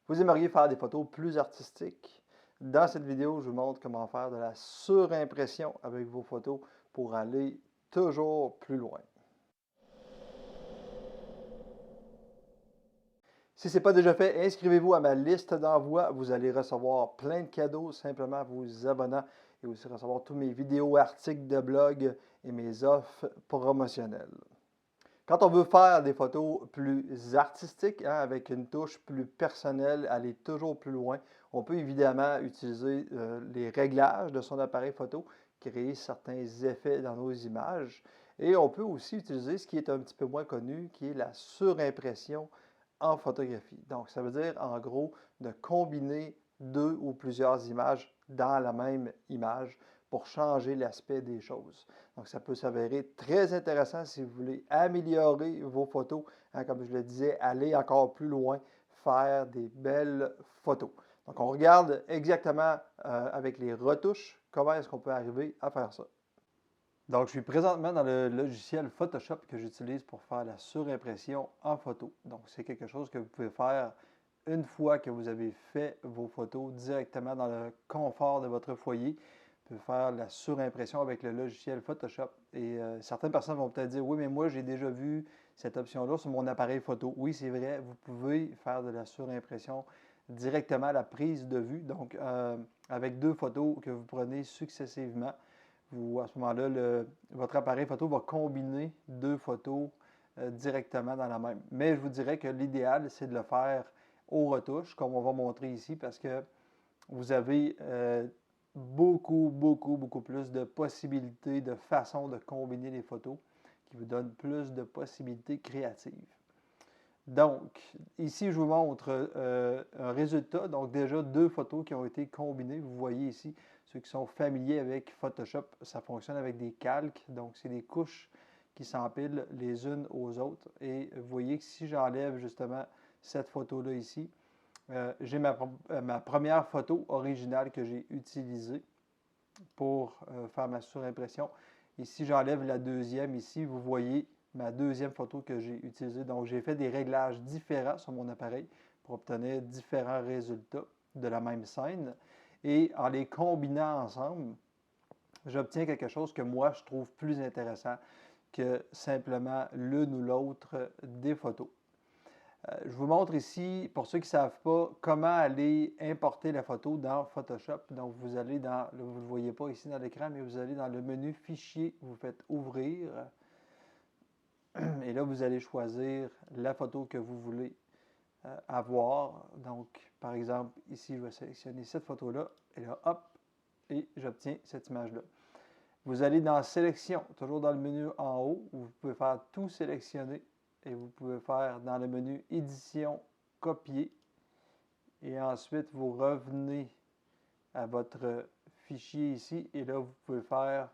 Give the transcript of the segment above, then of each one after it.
Vous aimeriez faire des photos plus artistiques? Dans cette vidéo, je vous montre comment faire de la surimpression avec vos photos pour aller toujours plus loin. Si ce n'est pas déjà fait, inscrivez-vous à ma liste d'envoi. Vous allez recevoir plein de cadeaux simplement en vous abonnant et aussi recevoir tous mes vidéos, articles de blog et mes offres promotionnelles. Quand on veut faire des photos plus artistiques, avec une touche plus personnelle, aller toujours plus loin, on peut évidemment utiliser les réglages de son appareil photo, créer certains effets dans nos images. Et on peut aussi utiliser ce qui est un petit peu moins connu, qui est la surimpression en photographie. Donc, ça veut dire en gros de combiner deux ou plusieurs images dans la même image pour changer l'aspect des choses. Donc, ça peut s'avérer très intéressant si vous voulez améliorer vos photos. Comme je le disais, aller encore plus loin, faire des belles photos. Donc, on regarde exactement avec les retouches comment est-ce qu'on peut arriver à faire ça. Donc, je suis présentement dans le logiciel Photoshop que j'utilise pour faire la surimpression en photo. Donc, c'est quelque chose que vous pouvez faire une fois que vous avez fait vos photos directement dans le confort de votre foyer. Vous pouvez faire la surimpression avec le logiciel Photoshop. Et certaines personnes vont peut-être dire, oui, mais moi, j'ai déjà vu cette option-là sur mon appareil photo. Oui, c'est vrai, vous pouvez faire de la surimpression directement à la prise de vue. Donc, avec deux photos que vous prenez successivement. À ce moment-là, votre appareil photo va combiner deux photos directement dans la même. Mais je vous dirais que l'idéal, c'est de le faire aux retouches, comme on va montrer ici, parce que vous avez beaucoup plus de possibilités, de façons de combiner les photos qui vous donnent plus de possibilités créatives. Donc, ici, je vous montre un résultat. Donc, déjà, deux photos qui ont été combinées. Vous voyez ici, ceux qui sont familiers avec Photoshop, ça fonctionne avec des calques. Donc, c'est des couches qui s'empilent les unes aux autres. Et vous voyez que si j'enlève justement cette photo-là ici, j'ai ma première photo originale que j'ai utilisée pour faire ma surimpression. Et si j'enlève la deuxième ici, vous voyez ma deuxième photo que j'ai utilisée. Donc, j'ai fait des réglages différents sur mon appareil pour obtenir différents résultats de la même scène. Et en les combinant ensemble, j'obtiens quelque chose que moi, je trouve plus intéressant que simplement l'une ou l'autre des photos. Je vous montre ici, pour ceux qui ne savent pas, comment aller importer la photo dans Photoshop. Donc, vous allez dans, vous ne le voyez pas ici dans l'écran, mais vous allez dans le menu Fichier, vous faites Ouvrir. Et là, vous allez choisir la photo que vous voulez avoir. Donc, par exemple, ici, je vais sélectionner cette photo-là. Et là, hop, et j'obtiens cette image-là. Vous allez dans Sélection, toujours dans le menu en haut, où vous pouvez faire Tout sélectionner. Et vous pouvez faire dans le menu Édition, Copier. Et ensuite, vous revenez à votre fichier ici. Et là, vous pouvez faire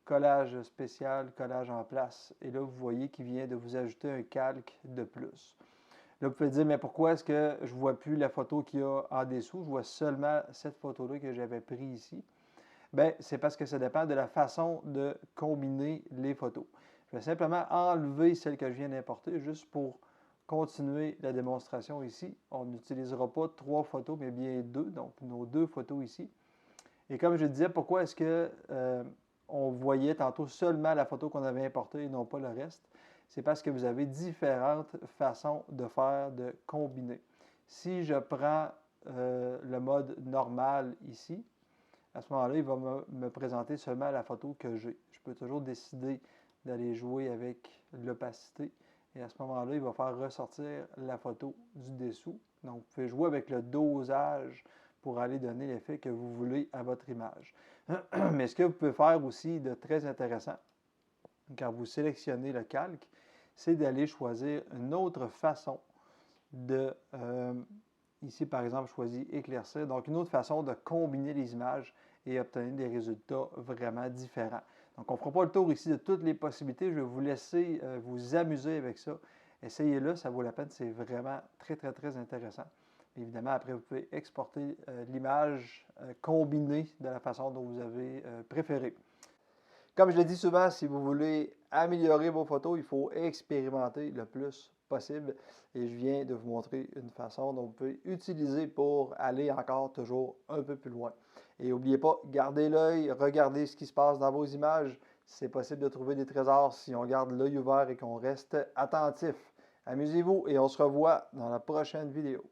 collage spécial, collage en place. Et là, vous voyez qu'il vient de vous ajouter un calque de plus. Là, vous pouvez dire, mais pourquoi est-ce que je ne vois plus la photo qu'il y a en dessous? Je vois seulement cette photo-là que j'avais prise ici. Bien, c'est parce que ça dépend de la façon de combiner les photos. Je vais simplement enlever celle que je viens d'importer juste pour continuer la démonstration ici. On n'utilisera pas trois photos, mais bien deux, donc nos deux photos ici. Et comme je disais, pourquoi est-ce que on voyait tantôt seulement la photo qu'on avait importée et non pas le reste? C'est parce que vous avez différentes façons de faire, de combiner. Si je prends le mode normal ici, à ce moment-là, il va me présenter seulement la photo que j'ai. Je peux toujours décider d'aller jouer avec l'opacité. Et à ce moment-là, il va faire ressortir la photo du dessous. Donc, vous pouvez jouer avec le dosage pour aller donner l'effet que vous voulez à votre image. Mais ce que vous pouvez faire aussi de très intéressant, quand vous sélectionnez le calque, c'est d'aller choisir une autre façon de, ici par exemple, je choisis éclaircir, donc une autre façon de combiner les images et obtenir des résultats vraiment différents. Donc on ne fera pas le tour ici de toutes les possibilités, je vais vous laisser vous amuser avec ça. Essayez-le, ça vaut la peine, c'est vraiment très intéressant. Évidemment, après, vous pouvez exporter l'image combinée de la façon dont vous avez préféré. Comme je l'ai dit souvent, si vous voulez améliorer vos photos, il faut expérimenter le plus possible. Et je viens de vous montrer une façon dont vous pouvez utiliser pour aller encore toujours un peu plus loin. Et n'oubliez pas, gardez l'œil, regardez ce qui se passe dans vos images. C'est possible de trouver des trésors si on garde l'œil ouvert et qu'on reste attentif. Amusez-vous et on se revoit dans la prochaine vidéo.